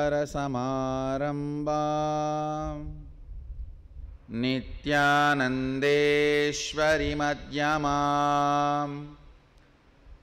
Shankarasamarambaam Nityanandeshwari Madhyamam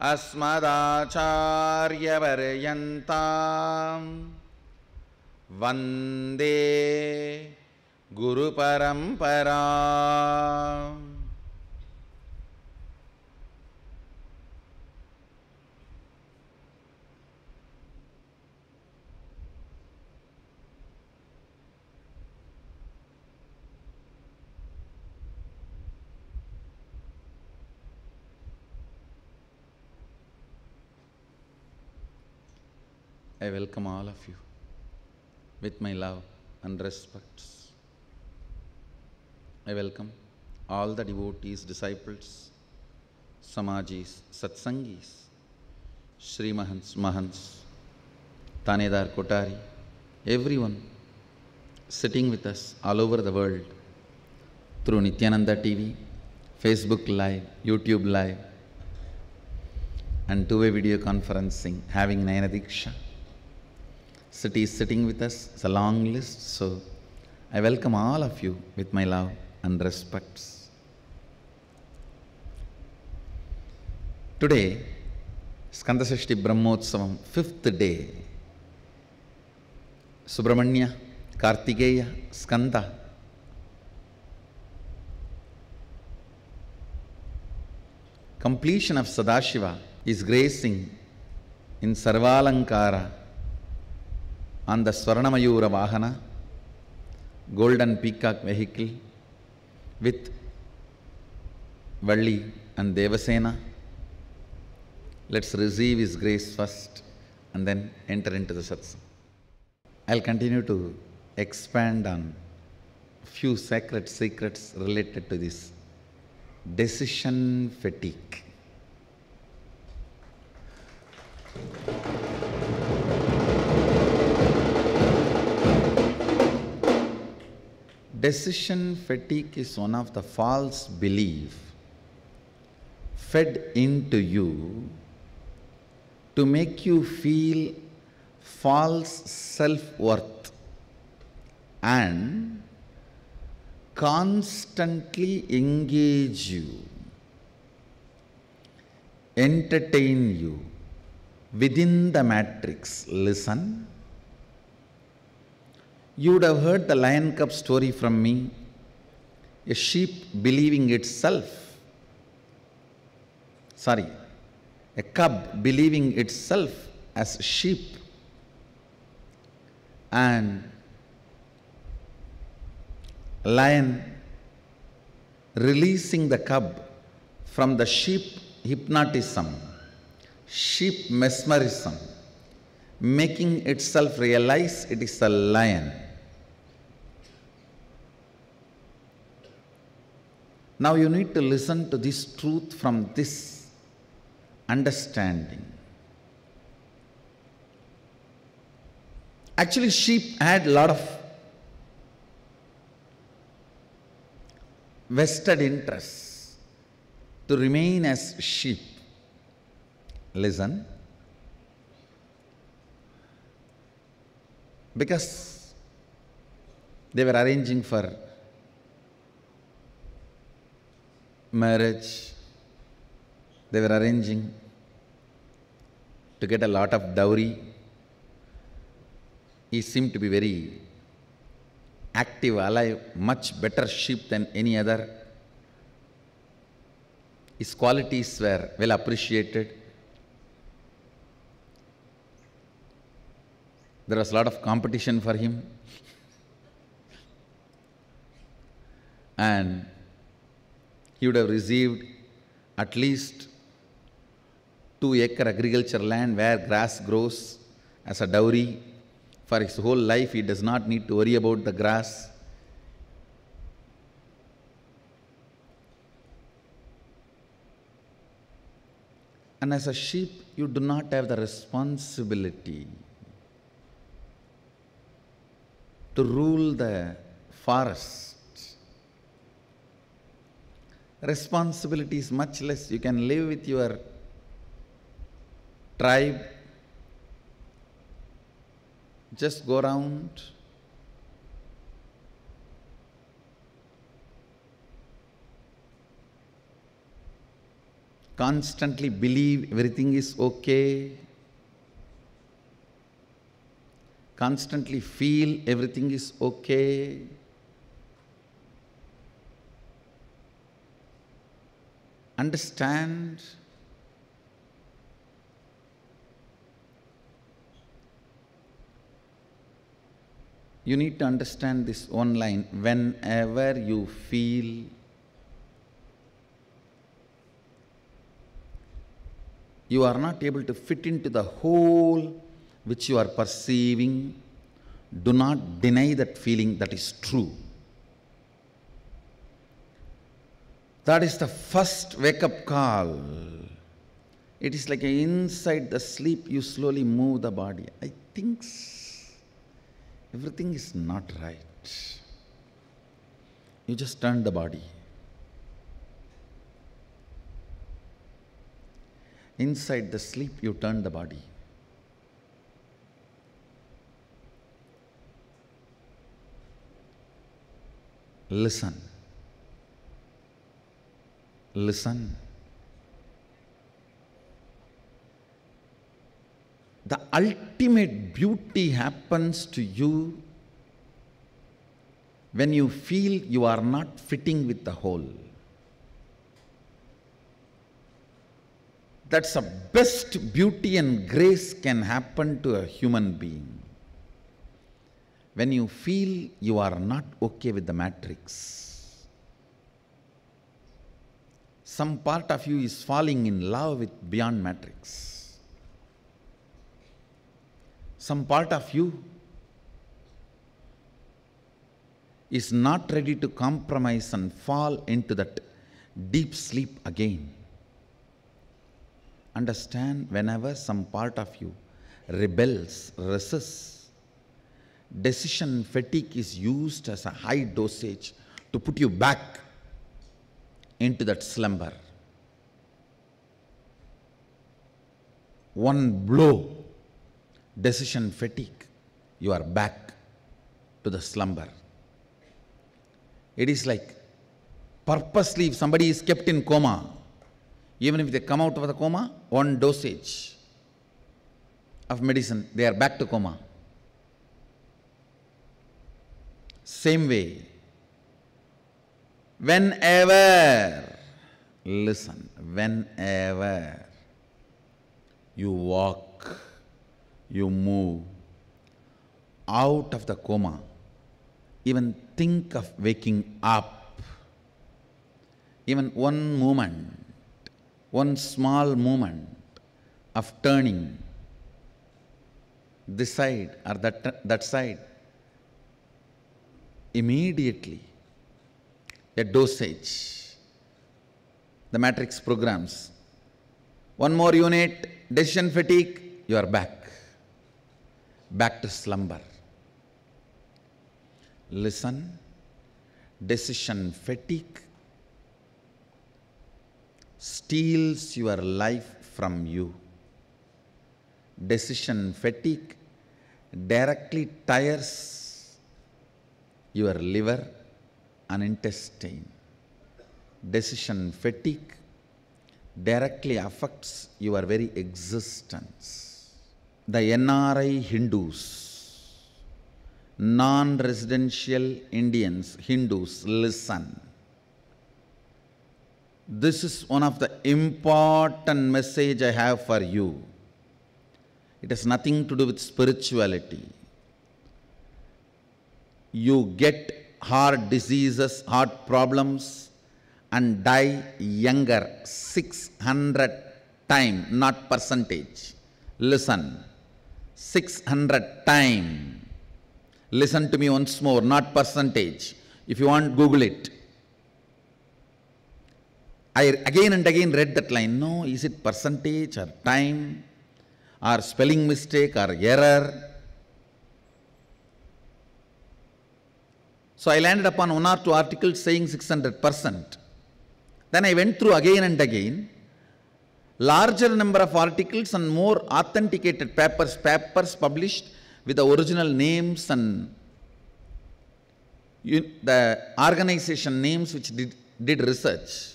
Asmadacharya Varyantam Vande Guru Paramparam. I welcome all of you with my love and respects. I welcome all the devotees, disciples, Samajis, Satsangis, Sri Mahants, Tanedar Kotari, everyone sitting with us all over the world through Nityananda TV, Facebook Live, YouTube Live, and two-way video conferencing, having Nayana Diksha. Cities sitting with us, it's a long list, so I welcome all of you with my love and respects. Today, Skandasashti Brahmotsavam, 5th day. Subramanya, Kartikeya, Skanda. Completion of Sadashiva is gracing in Sarvalankara on the Swarnamayura Vahana, golden peacock vehicle with Valli and Devasena. Let's receive his grace first and then enter into the satsang. I'll continue to expand on few sacred secrets related to this decision fatigue. Decision fatigue is one of the false beliefs fed into you to make you feel false self-worth and constantly engage you, entertain you within the matrix. Listen. You would have heard the lion cub story from me, a sheep believing itself, a cub believing itself as sheep and lion releasing the cub from the sheep hypnotism, sheep mesmerism, making itself realize it is a lion. Now you need to listen to this truth from this understanding. Actually, sheep had a lot of vested interests to remain as sheep. Listen. Because they were arranging for marriage, they were arranging to get a lot of dowry. He seemed to be very active, alive, much better sheep than any other. His qualities were well appreciated. There was a lot of competition for him. And he would have received at least 2-acre agriculture land where grass grows as a dowry. For his whole life, he does not need to worry about the grass. And as a sheep, you do not have the responsibility to rule the forest. Responsibility is much less. You can live with your tribe, Just go around. Constantly believe everything is okay. Constantly feel everything is okay. Understand. You need to understand this one line. Whenever you feel you are not able to fit into the whole which you are perceiving, do not deny that feeling. That is true. That is the first wake-up call. It is like inside the sleep you slowly move the body. I think everything is not right. You just turn the body. Inside the sleep you turn the body. Listen. Listen. The ultimate beauty happens to you when you feel you are not fitting with the whole. That's the best beauty and grace can happen to a human being. When you feel you are not okay with the matrix. Some part of you is falling in love with beyond matrix. Some part of you is not ready to compromise and fall into that deep sleep again. Understand, whenever some part of you rebels, resists, decision fatigue is used as a high dosage to put you back into that slumber. One blow, decision fatigue, you are back to the slumber. It is like purposely, if somebody is kept in coma, even if they come out of the coma, one dosage of medicine, they are back to coma. Same way, whenever, listen, whenever you walk, you move out of the coma, even think of waking up, even one moment, one small moment of turning this side or that side, immediately a dosage, the matrix programs. One more unit, decision fatigue, you are back to slumber. Listen, decision fatigue steals your life from you. Decision fatigue directly tires your liver and intestine. Decision fatigue directly affects your very existence. The NRI Hindus, non-residential Indians, Hindus, listen. This is one of the important message I have for you. It has nothing to do with spirituality. You get heart diseases, heart problems, and die younger 600 times, not percentage. Listen, 600 times. Listen to me once more, not percentage. If you want, Google it. I again and again read that line. No, is it percentage or time or spelling mistake or error? So I landed upon one or two articles saying 600%. Then I went through again and again, larger number of articles and more authenticated papers published with the original names and the organization names which did research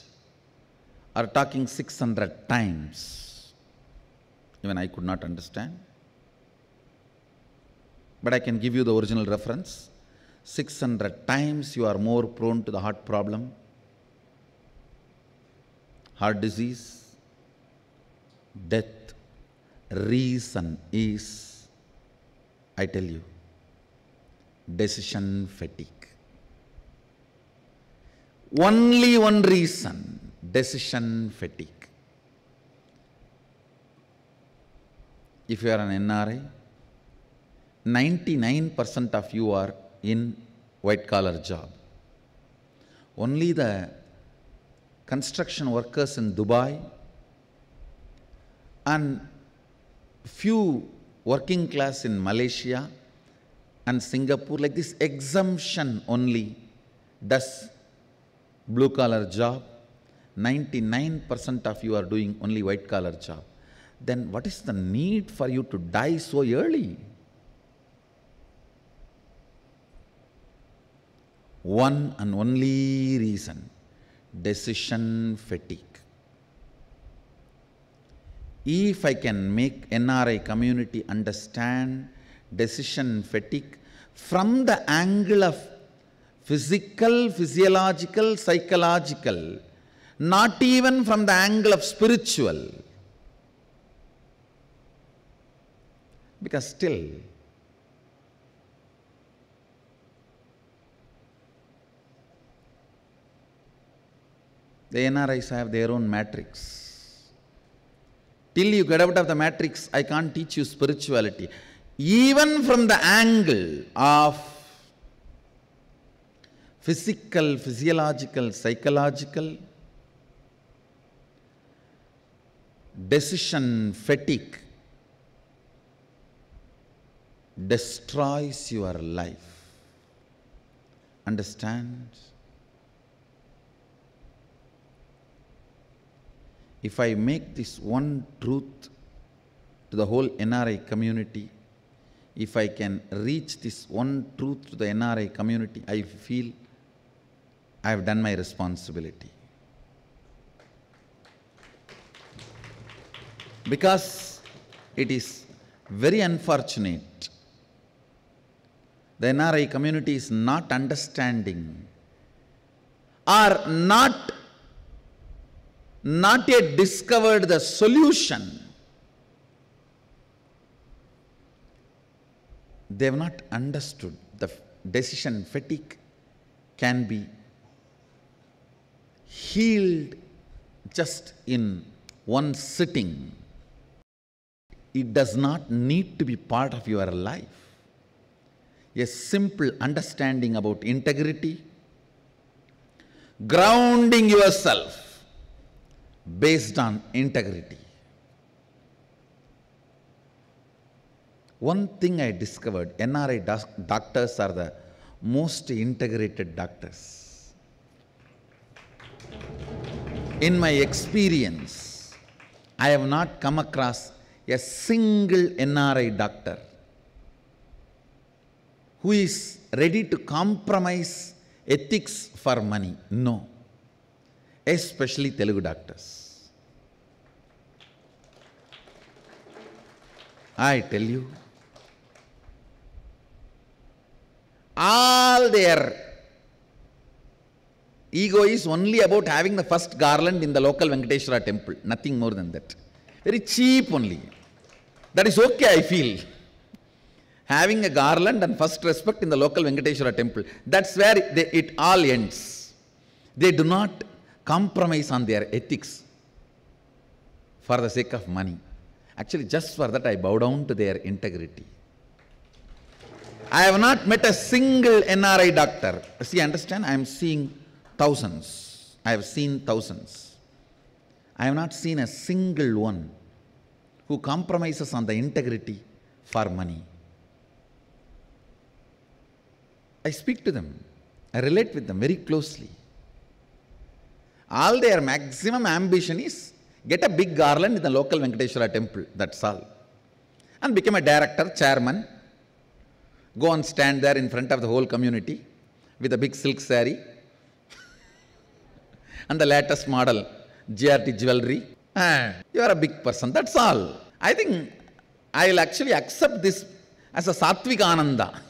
are talking 600 times. Even I could not understand. But I can give you the original reference. 600 times you are more prone to the heart problem, heart disease, death. Reason is, I tell you, decision fatigue. Only one reason, decision fatigue. If you are an NRI, 99% of you are in white collar job. Only the construction workers in Dubai and few working class in Malaysia and Singapore, like this exemption only does blue collar job. 99% of you are doing only white collar job. Then what is the need for you to die so early? One and only reason, decision fatigue. If I can make NRI community understand decision fatigue from the angle of physical, physiological, psychological, not even from the angle of spiritual, because still the NRIs have their own matrix. Till you get out of the matrix, I can't teach you spirituality. Even from the angle of physical, physiological, psychological, decision fatigue destroys your life. Understand? If I make this one truth to the whole NRI community, if I can reach this one truth to the NRI community, I feel I have done my responsibility. Because it is very unfortunate, the NRI community is not understanding or not yet discovered the solution. They have not understood the decision fatigue can be healed just in one sitting. It does not need to be part of your life. A simple understanding about integrity, grounding yourself based on integrity. One thing I discovered, NRI doctors are the most integrated doctors. In my experience, I have not come across a single NRI doctor who is ready to compromise ethics for money. No. Especially Telugu doctors. I tell you, all their ego is only about having the first garland in the local Venkateshwara temple, nothing more than that. Very cheap only. That is okay, I feel. Having a garland and first respect in the local Venkateshwara temple, that's where it all ends. They do not compromise on their ethics for the sake of money. Actually, just for that I bow down to their integrity. I have not met a single NRI doctor. See, understand, I am seeing thousands. I have seen thousands. I have not seen a single one who compromises on the integrity for money. I speak to them. I relate with them very closely. All their maximum ambition is get a big garland in the local Venkateshwara temple, that's all. And become a director, chairman, Go and stand there in front of the whole community with a big silk saree and the latest model GRT jewelry. You are a big person, that's all. I think I will actually accept this as a Satvika Ananda.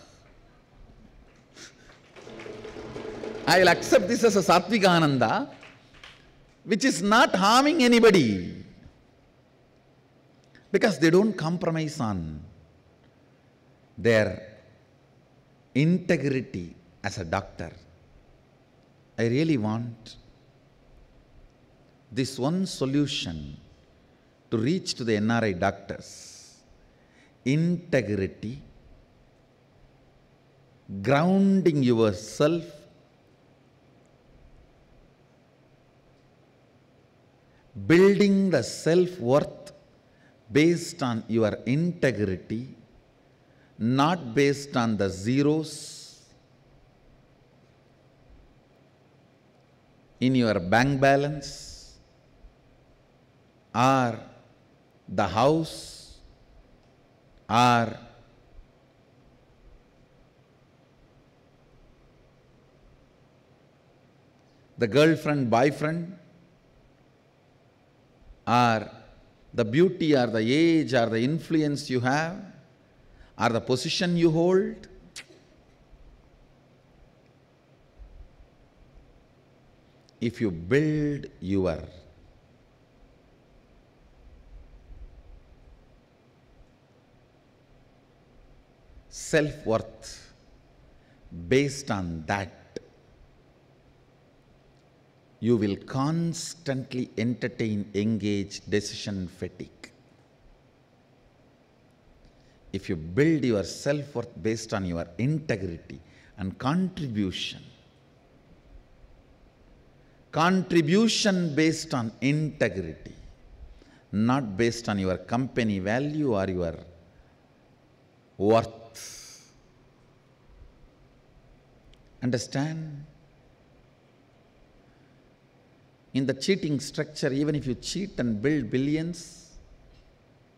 I will accept this as a Satvika Ananda, which is not harming anybody, because they don't compromise on their integrity as a doctor. I really want this one solution to reach to the NRI doctors: integrity, grounding yourself, building the self-worth based on your integrity, not based on the zeros in your bank balance or the house or the girlfriend, boyfriend, or the beauty or the age or the influence you have or the position you hold. If you build your self-worth based on that, you will constantly entertain, engage decision fatigue. If you build your self-worth based on your integrity and contribution based on integrity, not based on your company value or your worth. Understand? In the cheating structure, even if you cheat and build billions,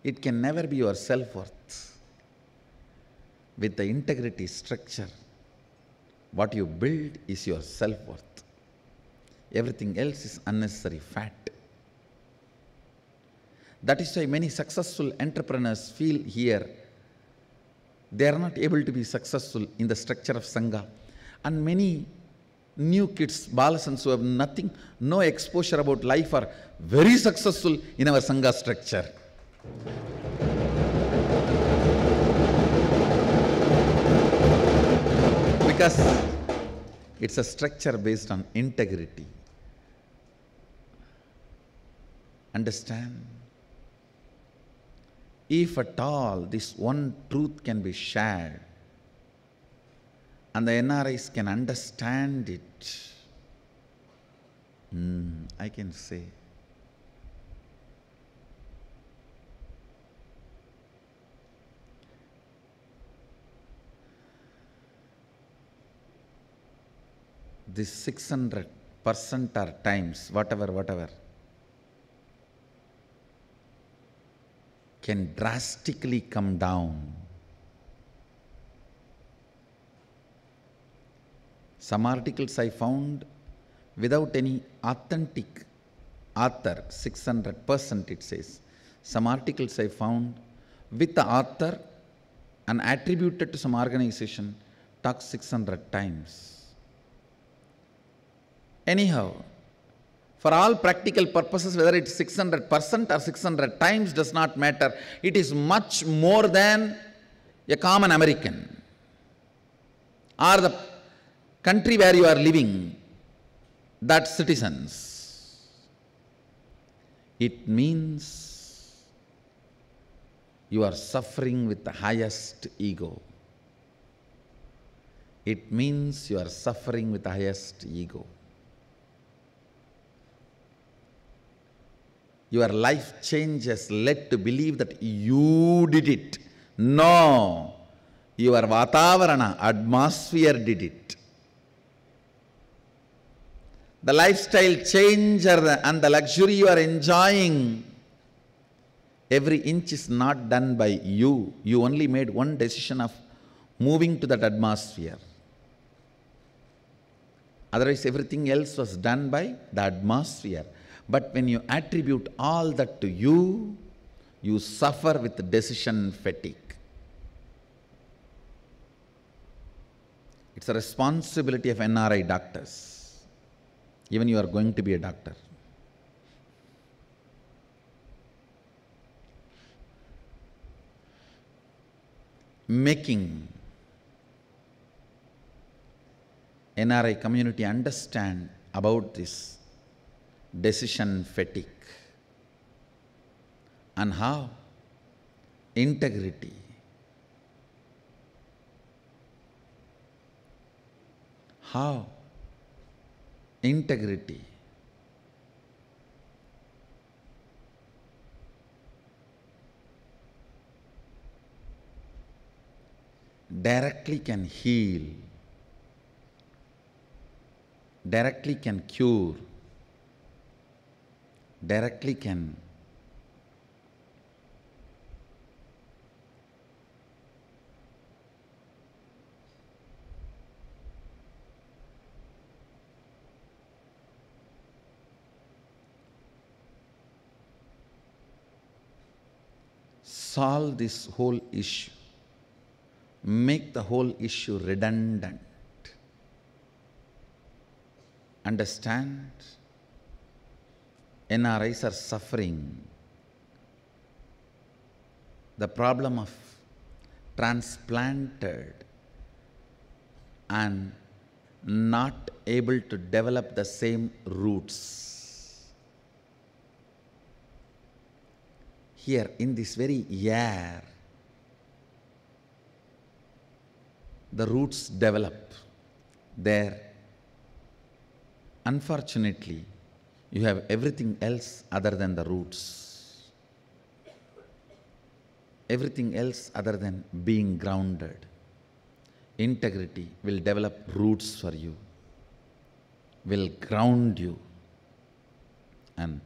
it can never be your self-worth. With the integrity structure, what you build is your self-worth. Everything else is unnecessary fat. That is why many successful entrepreneurs feel here they are not able to be successful in the structure of Sangha. And many new kids, Balasans who have nothing, no exposure about life, are very successful in our Sangha structure. Because it's a structure based on integrity. Understand? If at all this one truth can be shared, and the NRIs can understand it, I can say, this 600% or times, whatever, can drastically come down. Some articles I found without any authentic author, 600% it says. Some articles I found with the author and attributed to some organization talks 600 times. Anyhow, for all practical purposes, whether it's 600% or 600 times does not matter. It is much more than a common American or the country where you are living, that citizens. It means you are suffering with the highest ego. It means you are suffering with the highest ego. Your life change has led to believe that you did it. No, your Vatavarana, atmosphere did it. The lifestyle change and the luxury you are enjoying, every inch is not done by you. You only made one decision of moving to that atmosphere. Otherwise, everything else was done by the atmosphere. But when you attribute all that to you, you suffer with decision fatigue. It's a responsibility of NRI doctors. Even you are going to be a doctor. Making NRI community understand about this decision fatigue and how integrity, directly can heal, directly can cure, directly can solve this whole issue, make the whole issue redundant. Understand? NRIs are suffering the problem of transplanted and not able to develop the same roots. Here in this very air, the roots develop. There, unfortunately, you have everything else other than the roots. Everything else other than being grounded. Integrity will develop roots for you, will ground you and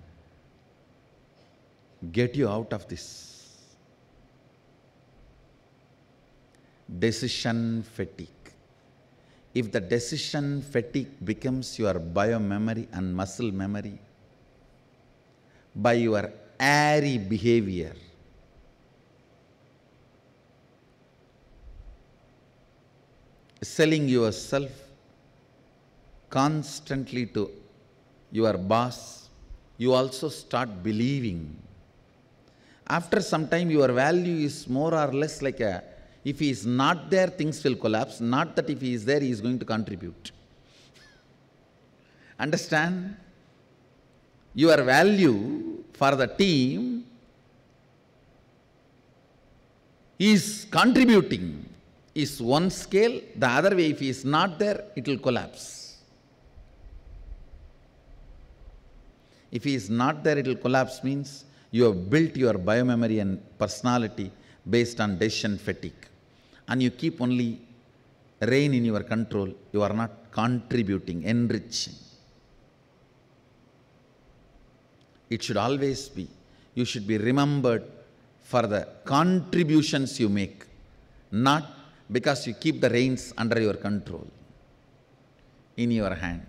get you out of this decision fatigue. If the decision fatigue becomes your biomemory and muscle memory, by your airy behavior, selling yourself constantly to your boss, you also start believing. After some time, your value is more or less like a, if he is not there, things will collapse. Not that if he is there, he is going to contribute. Understand? Your value for the team is contributing. Is one scale, the other way, if he is not there, it will collapse. If he is not there, it will collapse means you have built your biomemory and personality based on decision fatigue. And you keep only reign in your control, you are not contributing, enriching. It should always be, you should be remembered for the contributions you make, not because you keep the reins under your control, in your hand.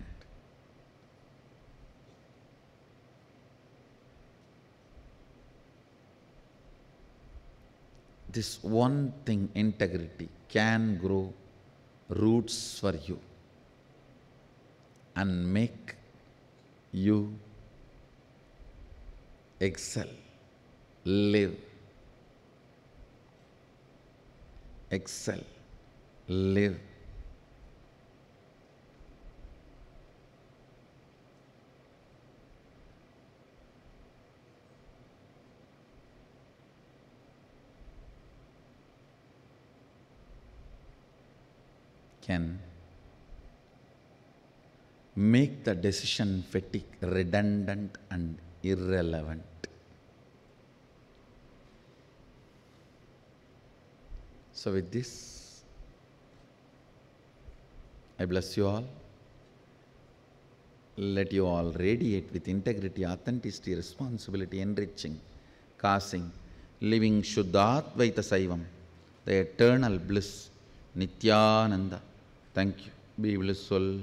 This one thing, integrity, can grow roots for you and make you excel, live, excel, live. Can make the decision fatigue redundant and irrelevant. So with this, I bless you all. Let you all radiate with integrity, authenticity, responsibility, enriching, causing, living Shuddha Advaita Saivam, the eternal bliss Nityananda. Thank you. Be blissful.